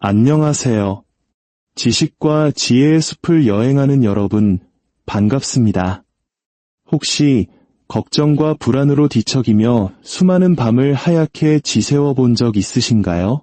안녕하세요. 지식과 지혜의 숲을 여행하는 여러분, 반갑습니다. 혹시 걱정과 불안으로 뒤척이며 수많은 밤을 하얗게 지새워 본 적 있으신가요?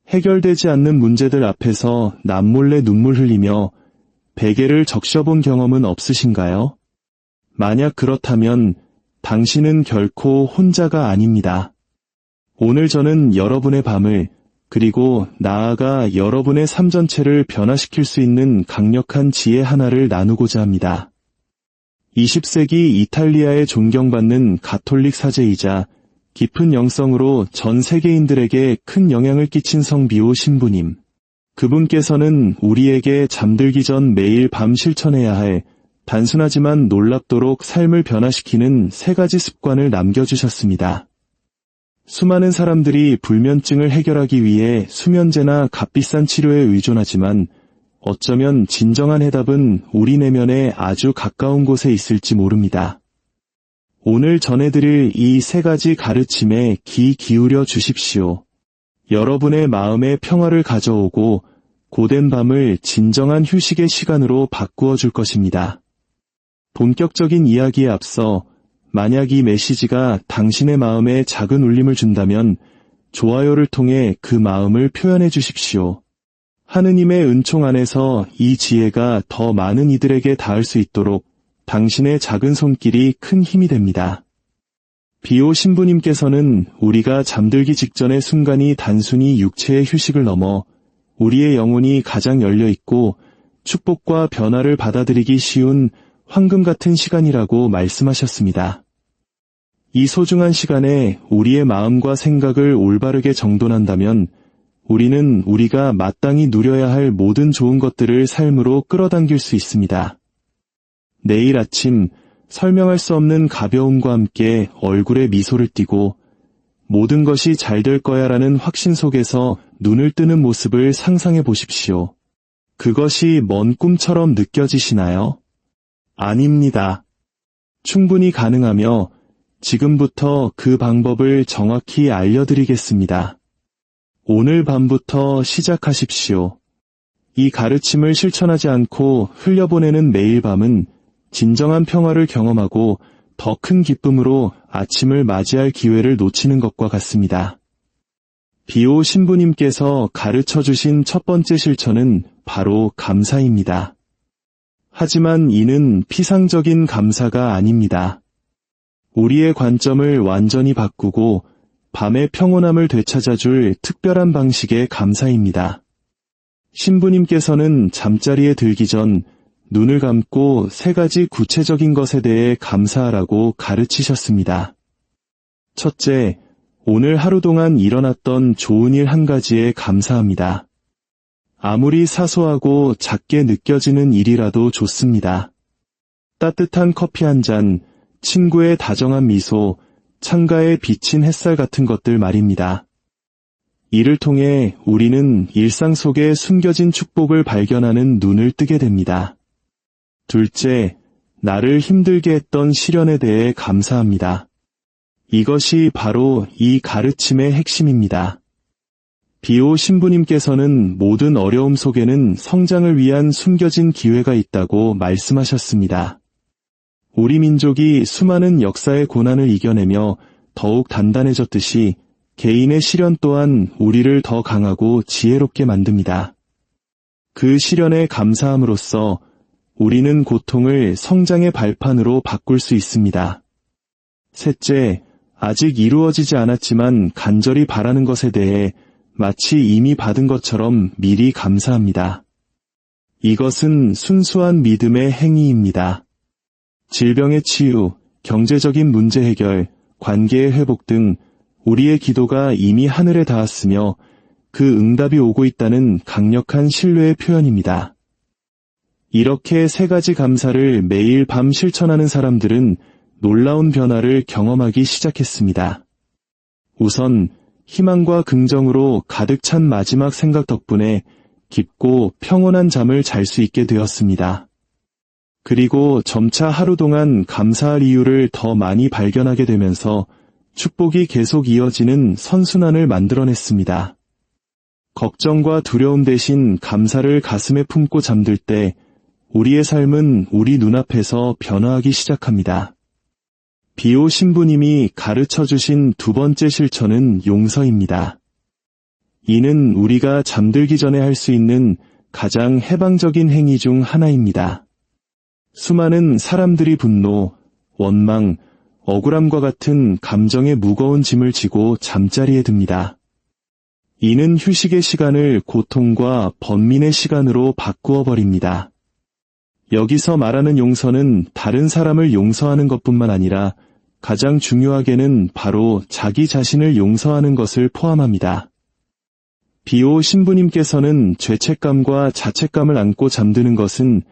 해결되지 않는 문제들 앞에서 남몰래 눈물 흘리며 베개를 적셔본 경험은 없으신가요? 만약 그렇다면 당신은 결코 혼자가 아닙니다. 오늘 저는 여러분의 밤을, 그리고 나아가 여러분의 삶 전체를 변화시킬 수 있는 강력한 지혜 하나를 나누고자 합니다. 20세기 이탈리아에 존경받는 가톨릭 사제이자 깊은 영성으로 전 세계인들에게 큰 영향을 끼친 성비오 신부님. 그분께서는 우리에게 잠들기 전 매일 밤 실천해야 할 단순하지만 놀랍도록 삶을 변화시키는 3가지 습관을 남겨주셨습니다. 수많은 사람들이 불면증을 해결하기 위해 수면제나 값비싼 치료에 의존하지만 어쩌면 진정한 해답은 우리 내면에 아주 가까운 곳에 있을지 모릅니다. 오늘 전해드릴 이 3가지 가르침에 귀 기울여 주십시오. 여러분의 마음에 평화를 가져오고 고된 밤을 진정한 휴식의 시간으로 바꾸어 줄 것입니다. 본격적인 이야기에 앞서 만약 이 메시지가 당신의 마음에 작은 울림을 준다면 좋아요를 통해 그 마음을 표현해 주십시오. 하느님의 은총 안에서 이 지혜가 더 많은 이들에게 닿을 수 있도록 당신의 작은 손길이 큰 힘이 됩니다. 비오 신부님께서는 우리가 잠들기 직전의 순간이 단순히 육체의 휴식을 넘어 우리의 영혼이 가장 열려있고 축복과 변화를 받아들이기 쉬운 황금 같은 시간이라고 말씀하셨습니다. 이 소중한 시간에 우리의 마음과 생각을 올바르게 정돈한다면 우리는 우리가 마땅히 누려야 할 모든 좋은 것들을 삶으로 끌어당길 수 있습니다. 내일 아침 설명할 수 없는 가벼움과 함께 얼굴에 미소를 띠고 모든 것이 잘 될 거야라는 확신 속에서 눈을 뜨는 모습을 상상해 보십시오. 그것이 먼 꿈처럼 느껴지시나요? 아닙니다. 충분히 가능하며 지금부터 그 방법을 정확히 알려드리겠습니다. 오늘 밤부터 시작하십시오. 이 가르침을 실천하지 않고 흘려보내는 매일 밤은 진정한 평화를 경험하고 더 큰 기쁨으로 아침을 맞이할 기회를 놓치는 것과 같습니다. 비오 신부님께서 가르쳐주신 첫 번째 실천은 바로 감사입니다. 하지만 이는 피상적인 감사가 아닙니다. 우리의 관점을 완전히 바꾸고 밤의 평온함을 되찾아줄 특별한 방식의 감사입니다. 신부님께서는 잠자리에 들기 전 눈을 감고 3가지 구체적인 것에 대해 감사하라고 가르치셨습니다. 첫째, 오늘 하루 동안 일어났던 좋은 일 1가지에 감사합니다. 아무리 사소하고 작게 느껴지는 일이라도 좋습니다. 따뜻한 커피 한 잔, 친구의 다정한 미소, 창가에 비친 햇살 같은 것들 말입니다. 이를 통해 우리는 일상 속에 숨겨진 축복을 발견하는 눈을 뜨게 됩니다. 둘째, 나를 힘들게 했던 시련에 대해 감사합니다. 이것이 바로 이 가르침의 핵심입니다. 비오 신부님께서는 모든 어려움 속에는 성장을 위한 숨겨진 기회가 있다고 말씀하셨습니다. 우리 민족이 수많은 역사의 고난을 이겨내며 더욱 단단해졌듯이 개인의 시련 또한 우리를 더 강하고 지혜롭게 만듭니다. 그 시련에 감사함으로써 우리는 고통을 성장의 발판으로 바꿀 수 있습니다. 셋째, 아직 이루어지지 않았지만 간절히 바라는 것에 대해 마치 이미 받은 것처럼 미리 감사합니다. 이것은 순수한 믿음의 행위입니다. 질병의 치유, 경제적인 문제 해결, 관계의 회복 등 우리의 기도가 이미 하늘에 닿았으며 그 응답이 오고 있다는 강력한 신뢰의 표현입니다. 이렇게 3가지 감사를 매일 밤 실천하는 사람들은 놀라운 변화를 경험하기 시작했습니다. 우선 희망과 긍정으로 가득 찬 마지막 생각 덕분에 깊고 평온한 잠을 잘 수 있게 되었습니다. 그리고 점차 하루 동안 감사할 이유를 더 많이 발견하게 되면서 축복이 계속 이어지는 선순환을 만들어냈습니다. 걱정과 두려움 대신 감사를 가슴에 품고 잠들 때 우리의 삶은 우리 눈앞에서 변화하기 시작합니다. 비오 신부님이 가르쳐 주신 두 번째 실천은 용서입니다. 이는 우리가 잠들기 전에 할 수 있는 가장 해방적인 행위 중 하나입니다. 수많은 사람들이 분노, 원망, 억울함과 같은 감정의 무거운 짐을 지고 잠자리에 듭니다. 이는 휴식의 시간을 고통과 번민의 시간으로 바꾸어 버립니다. 여기서 말하는 용서는 다른 사람을 용서하는 것뿐만 아니라 가장 중요하게는 바로 자기 자신을 용서하는 것을 포함합니다. 비오 신부님께서는 죄책감과 자책감을 안고 잠드는 것은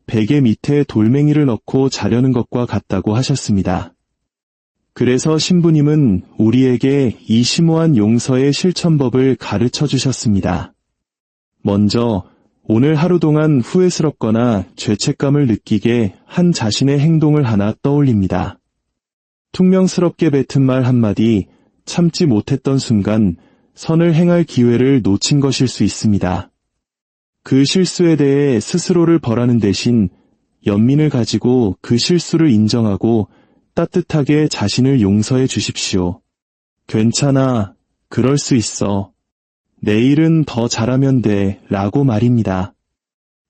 베개 밑에 돌멩이를 넣고 자려는 것과 같다고 하셨습니다. 그래서 신부님은 우리에게 이 심오한 용서의 실천법을 가르쳐 주셨습니다. 먼저 오늘 하루 동안 후회스럽거나 죄책감을 느끼게 한 자신의 행동을 하나 떠올립니다. 퉁명스럽게 뱉은 말 한마디, 참지 못했던 순간 선을 행할 기회를 놓친 것일 수 있습니다. 그 실수에 대해 스스로를 벌하는 대신 연민을 가지고 그 실수를 인정하고 따뜻하게 자신을 용서해 주십시오. 괜찮아, 그럴 수 있어. 내일은 더 잘하면 돼, 라고 말입니다.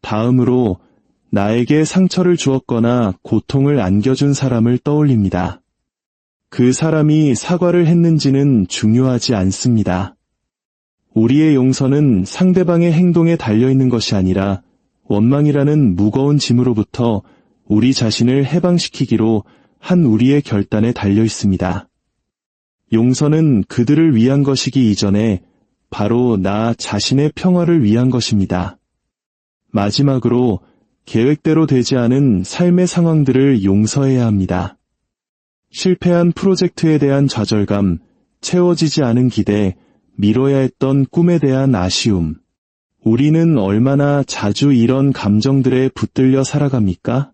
다음으로 나에게 상처를 주었거나 고통을 안겨준 사람을 떠올립니다. 그 사람이 사과를 했는지는 중요하지 않습니다. 우리의 용서는 상대방의 행동에 달려있는 것이 아니라 원망이라는 무거운 짐으로부터 우리 자신을 해방시키기로 한 우리의 결단에 달려있습니다. 용서는 그들을 위한 것이기 이전에 바로 나 자신의 평화를 위한 것입니다. 마지막으로 계획대로 되지 않은 삶의 상황들을 용서해야 합니다. 실패한 프로젝트에 대한 좌절감, 채워지지 않은 기대, 미뤄야 했던 꿈에 대한 아쉬움. 우리는 얼마나 자주 이런 감정들에 붙들려 살아갑니까?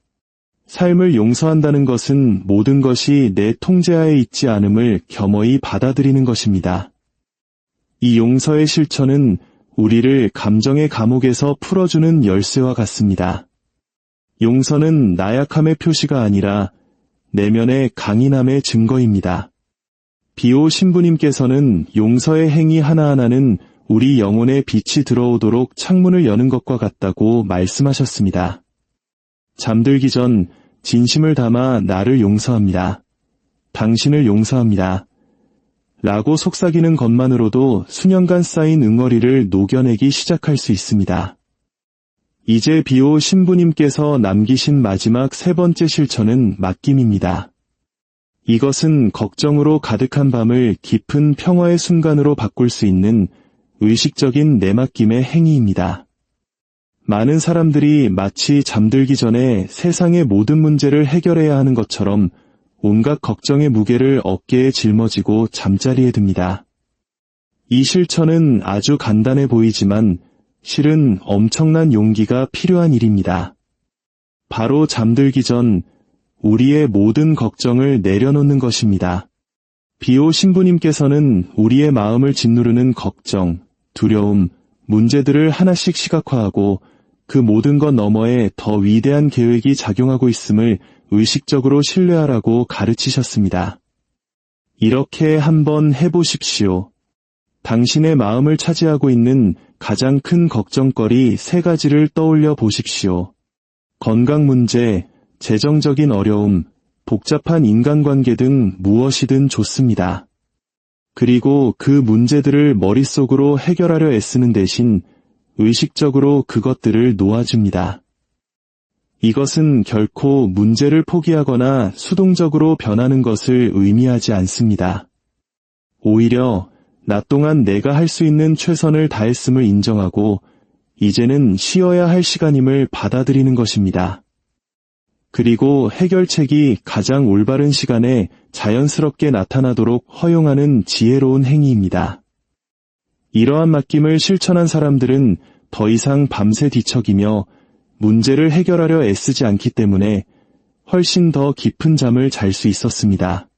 삶을 용서한다는 것은 모든 것이 내 통제하에 있지 않음을 겸허히 받아들이는 것입니다. 이 용서의 실천은 우리를 감정의 감옥에서 풀어주는 열쇠와 같습니다. 용서는 나약함의 표시가 아니라 내면의 강인함의 증거입니다. 비오 신부님께서는 용서의 행위 하나하나는 우리 영혼의 빛이 들어오도록 창문을 여는 것과 같다고 말씀하셨습니다. 잠들기 전 진심을 담아 나를 용서합니다. 당신을 용서합니다. 라고 속삭이는 것만으로도 수년간 쌓인 응어리를 녹여내기 시작할 수 있습니다. 이제 비오 신부님께서 남기신 마지막 세 번째 실천은 맡김입니다. 이것은 걱정으로 가득한 밤을 깊은 평화의 순간으로 바꿀 수 있는 의식적인 내맡김의 행위입니다. 많은 사람들이 마치 잠들기 전에 세상의 모든 문제를 해결해야 하는 것처럼 온갖 걱정의 무게를 어깨에 짊어지고 잠자리에 듭니다. 이 실천은 아주 간단해 보이지만 실은 엄청난 용기가 필요한 일입니다. 바로 잠들기 전 우리의 모든 걱정을 내려놓는 것입니다. 비오 신부님께서는 우리의 마음을 짓누르는 걱정, 두려움, 문제들을 하나씩 시각화하고 그 모든 것 너머에 더 위대한 계획이 작용하고 있음을 의식적으로 신뢰하라고 가르치셨습니다. 이렇게 한번 해보십시오. 당신의 마음을 차지하고 있는 가장 큰 걱정거리 세 가지를 떠올려 보십시오. 건강 문제, 재정적인 어려움, 복잡한 인간관계 등 무엇이든 좋습니다. 그리고 그 문제들을 머릿속으로 해결하려 애쓰는 대신 의식적으로 그것들을 놓아줍니다. 이것은 결코 문제를 포기하거나 수동적으로 변하는 것을 의미하지 않습니다. 오히려 낮 동안 내가 할 수 있는 최선을 다했음을 인정하고 이제는 쉬어야 할 시간임을 받아들이는 것입니다. 그리고 해결책이 가장 올바른 시간에 자연스럽게 나타나도록 허용하는 지혜로운 행위입니다. 이러한 맡김을 실천한 사람들은 더 이상 밤새 뒤척이며 문제를 해결하려 애쓰지 않기 때문에 훨씬 더 깊은 잠을 잘 수 있었습니다.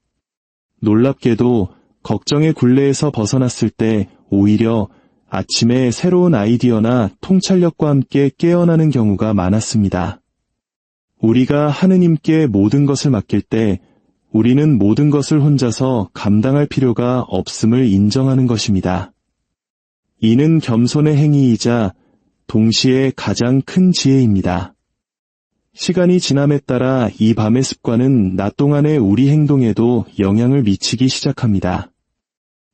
놀랍게도 걱정의 굴레에서 벗어났을 때 오히려 아침에 새로운 아이디어나 통찰력과 함께 깨어나는 경우가 많았습니다. 우리가 하느님께 모든 것을 맡길 때 우리는 모든 것을 혼자서 감당할 필요가 없음을 인정하는 것입니다. 이는 겸손의 행위이자 동시에 가장 큰 지혜입니다. 시간이 지남에 따라 이 밤의 습관은 낮 동안의 우리 행동에도 영향을 미치기 시작합니다.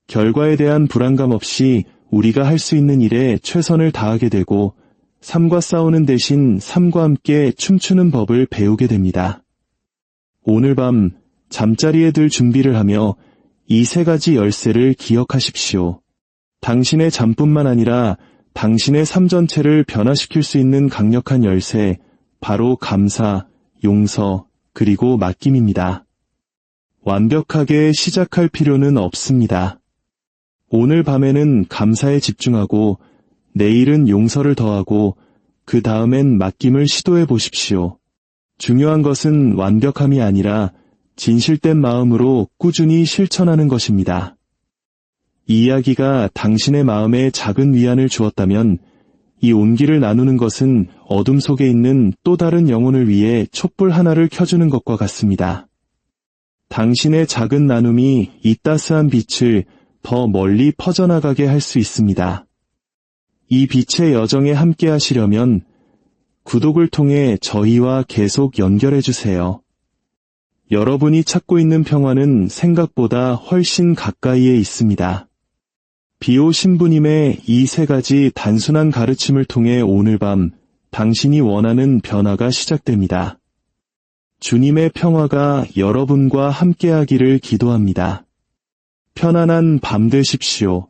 결과에 대한 불안감 없이 우리가 할 수 있는 일에 최선을 다하게 되고 삶과 싸우는 대신 삶과 함께 춤추는 법을 배우게 됩니다. 오늘 밤 잠자리에 들 준비를 하며 이 세 가지 열쇠를 기억하십시오. 당신의 잠뿐만 아니라 당신의 삶 전체를 변화시킬 수 있는 강력한 열쇠, 바로 감사, 용서, 그리고 맡김입니다. 완벽하게 시작할 필요는 없습니다. 오늘 밤에는 감사에 집중하고 내일은 용서를 더하고 그 다음엔 맡김을 시도해 보십시오. 중요한 것은 완벽함이 아니라 진실된 마음으로 꾸준히 실천하는 것입니다. 이 이야기가 당신의 마음에 작은 위안을 주었다면 이 온기를 나누는 것은 어둠 속에 있는 또 다른 영혼을 위해 촛불 하나를 켜주는 것과 같습니다. 당신의 작은 나눔이 이 따스한 빛을 더 멀리 퍼져나가게 할 수 있습니다. 이 빛의 여정에 함께 하시려면 구독을 통해 저희와 계속 연결해 주세요. 여러분이 찾고 있는 평화는 생각보다 훨씬 가까이에 있습니다. 비오 신부님의 이 세 가지 단순한 가르침을 통해 오늘 밤 당신이 원하는 변화가 시작됩니다. 주님의 평화가 여러분과 함께하기를 기도합니다. 편안한 밤 되십시오.